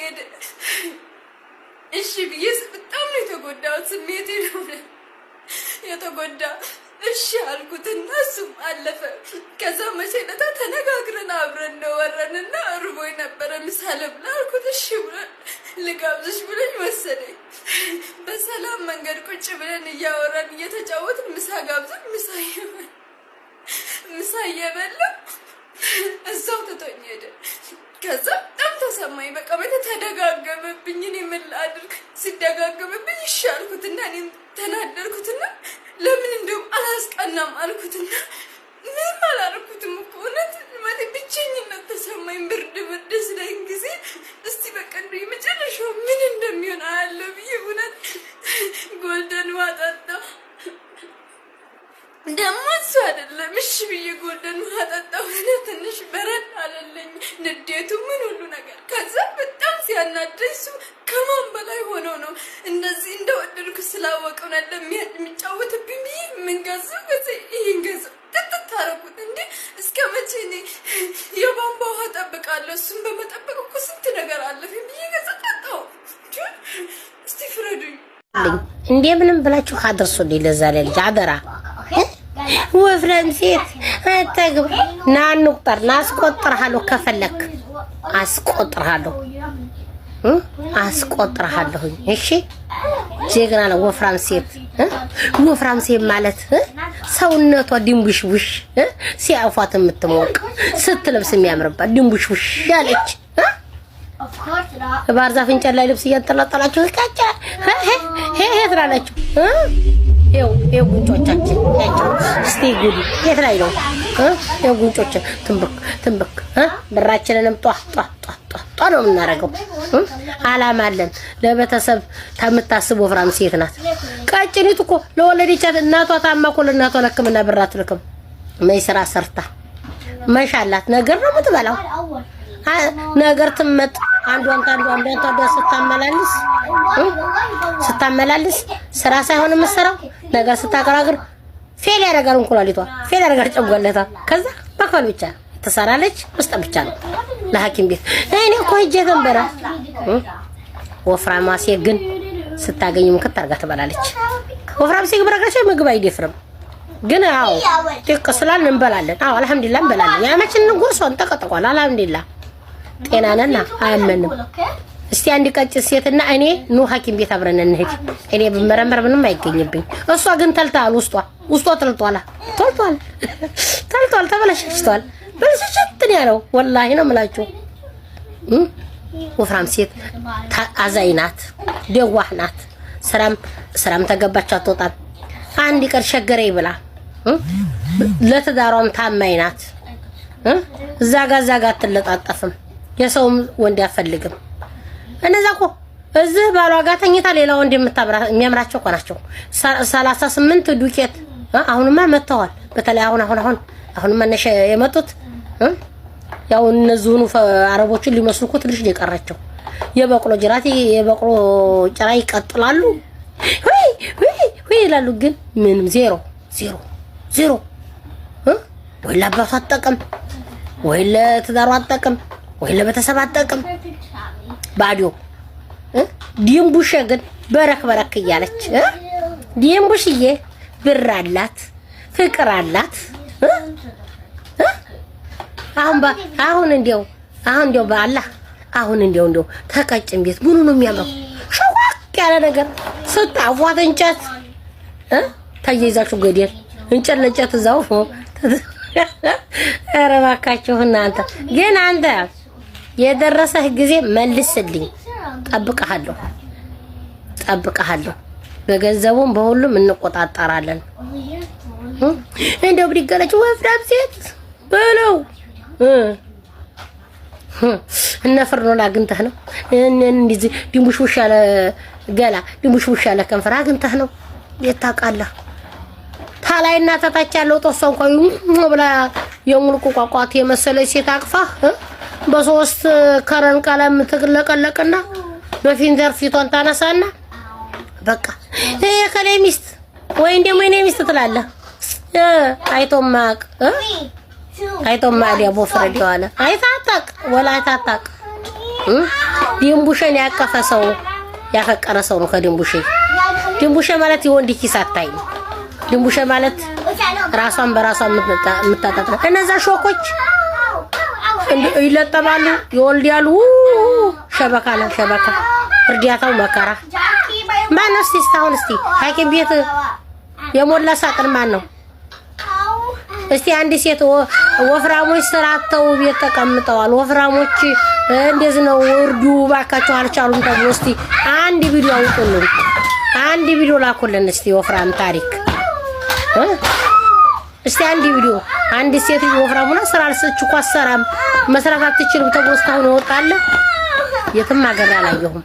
ሄደ። እሺ ብዬ በጣም ነው የተጎዳሁት። ስሜቴ ነው የተጎዳ። እሺ አልኩትና እሱም አለፈ። ከዛ መቼ ዕለት ተነጋግረን አብረን ነው ወረንና እርቦኝ ነበረ ምሳ ልብላ አልኩት። እሺ ብለን ልጋብዝሽ ብለኝ ወሰደኝ። በሰላም መንገድ ቁጭ ብለን እያወራን እየተጫወትን ምሳ ጋብዘን ምሳ እየበላ እዛው ትቶኝ ሄደ። ከዛ በጣም ተሰማኝ። በቃ ተደጋገመብኝ። እኔ ምን ላድርግ? ሲደጋገመብኝ እሺ አልኩትና እኔም ተናደርኩትና ለምን እንደው አላስቀናም አልኩትና ምንም አላልኩትም እኮ እውነት ብቸኝነት ተሰማኝ። ብርድ ስለኝ ጊዜ እስቲ በቃ እንደው የመጨረሻው ምን እንደሚሆን አያለሁ ብዬ እውነት ጎልደን ዋጣጣ ደግሞ እሱ አይደለም እሺ ብዬ ጎልደን ዋጣጣው ትንሽ በረድ አለልኝ። ንዴቱ ምን ሁሉ ነገር። ከዛ በጣም ሲያናደኝ እሱ ከማን በላይ ሆኖ ነው እንደዚህ እንደወደድኩ ስላወቀው ነው የሚጫወትብኝ ብዬ ምን ገዛው ይሄን ገዛው ተታረኩት እንዴ እስከ መቼ እኔ የቧንቧ ውሃ ጠብቃለሁ? እሱን በመጠበቅ እኮ ስንት ነገር አለፈኝ ብዬ ገዛው። እስቲ ፍረዱኝ እንዴ ምንም ብላችሁ አድርሱልኝ ለዛ ልጅ አደራ። ወፍረም ሴት አትግባ ና እንቁጠር ና አስቆጥርሃለሁ። ከፈለክ አስቆጥርሃለሁ። እሺ ጀግና ነው ወፍራም ሴት። ወፍራም ሴት ማለት ሰውነቷ ድንቡሽቡሽ ሲያፏት የምትሞቅ ስትለብስ የሚያምርባት ድንቡሽቡሽ ያለች ባህር ዛፍ እንጨት ላይ ልብስ እያንጠላጠላችሁ ካቻ ትላላችሁ። ይኸው ጉንጮቻችን ያቸው እስቲ ጉዲ የት ላይ ነው? ይኸው ጉንጮችን ትንብክ ብራችንንም ጧ ነው የምናደርገው። አላማ አለን። ለቤተሰብ ከምታስብ ወፍራም ሴት ናት። ቀጭኒቱ እኮ ለወለደቻት እናቷ ታማ እኮ ለእናቷ ሕክምና ብር አትልክም። ስራ ሰርታ መሻላት ነገር ነው የምትበላው። ነገር ትመጥ አንዷን ስታመላልስ ስራ ሳይሆን የምትሰራው ነገር ስታቀራግር ፌል ያደርጋል። እንኩላሊቷ ፌል ያደርጋል። ጨጓለታ ከዛ በከል ብቻ ትሰራለች። ውስጥ ብቻ ነው ለሐኪም ቤት። እኔ እኮ ሂጄ ተንበራ ወፍራም ሴት ግን ስታገኝ ምክት አድርጋ ትበላለች። ወፍራም ሴት ብረጋሽ ምግብ አይደፍርም። ግን አዎ ጥቅ ስላልን እንበላለን። አዎ አልሐምዱሊላህ እንበላለን። ያመችን ጉርሶን ተቀጥቋል። አልሐምዱሊላህ ጤና ነን አያመንም። እስቲ አንድ ቀጭን ሴትና እኔ ኑ ሐኪም ቤት አብረን እንሂድ። እኔ በመረመር ምንም አይገኝብኝ። እሷ ግን ተልታል። ውስጧ ተልቷል ተበላሽቷል። በልሽት ነው ያለው። ወላሂ ነው የምላችሁ። ወፍራም ሴት አዛኝ ናት፣ ደዋህ ናት። ስራም ተገባች አትወጣም። አንድ ቀን ሸገረኝ ብላ ለትዳሯም ታማኝ ናት። እዛ ጋ አትለጣጠፍም። የሰውም ወንድ አፈልግም። እነዛ እኮ እዚህ ባሏ ጋር ተኝታ ሌላ ወንድ የሚያምራቸው እኮ ናቸው። 38 ዱቄት አሁንማ መተዋል። በተለይ አሁን መነሻ የመጡት ያው እነዚህኑ አረቦችን ሊመስሉ እኮ ትንሽ የቀራቸው የበቅሎ ጅራት የበቅሎ ጭራ ይቀጥላሉ። ወይ ይላሉ። ግን ምንም ዜሮ ወይ ለአባቷ አትጠቅም፣ ወይ ለትዳሯ አትጠቅም፣ ወይ ለቤተሰብ አትጠቅም። ባዶ ዲምቡሽ ግን በረክ እያለች ዲምቡሽዬ ብር አላት፣ ፍቅር አላት። አሁን እንዲያው በአላህ አሁን እንዲያው ተቀጭን ቤት ምኑ ነው የሚያምረው? ሸዋቅ ያለ ነገር ስታፏት እንጨት ተያይዛችሁ ገደል እንጨት ለእንጨት እዛው ኧረ እባካችሁ እናንተ ግን አንተ የደረሰህ ጊዜ መልስልኝ። ጠብቀሃለሁ። በገንዘቡም በሁሉም እንቆጣጣራለን። እንደው ብድገለች ወፍራም ሴት በለው እነ ፍርኖላ አግኝተህ ነው እንዲህ ድንቡሽቡሽ ያለ ገላ ድንቡሽቡሽ ያለ ከንፈር አግኝተህ ነው የታውቃለህ። ታላይና ተታች ያለው ጦሶ እንኳን ብላ የሙልቁ ቋቋት የመሰለች ሴት አቅፋ በሶስት ከረን ቀለም ትለቀለቅና በፊንዘር ፊቷን ታነሳና በቃ የከሌ ሚስት ወይ እንደሞ የኔ ሚስት ትላለህ። አይቶማ ዲያቦ ፍረድ ያለ አይታጣቅ ወላ አይታጣቅ ድንቡሽን ያቀፈ ሰው ያፈቀረ ሰው ነው ከድንቡሽ ድንቡሽ ማለት የወንድ ኪስ አታይ ድንቡሽ ማለት ራሷን በራሷ የምታጣጣ እነዛ ሾኮች ይለጠባሉ ይወልዳሉ ሸበካ ለሸበካ እርዳታው መከራ ማን እስቲ ሐኪም ቤት የሞላ ሳጥን ማን ነው እስቲ አንድ ሴት ወፍራሞች ስራተው ቤት ተቀምጠዋል ወፍራሞች እንደዚህ ነው ወርዱ ባካቸው አልቻሉም ተብሎ እስቲ አንድ ቪዲዮ አውጡልን አንድ ቪዲዮ ላኩልን እስቲ ወፍራም ታሪክ እስቲ አንድ ቪዲዮ አንድ ሴት ወፍራሙና ስራ አልሰች እኮ አሰራም መስራት አትችልም ተብሎ እስካሁን ወጣለ የትም ሀገር አላየሁም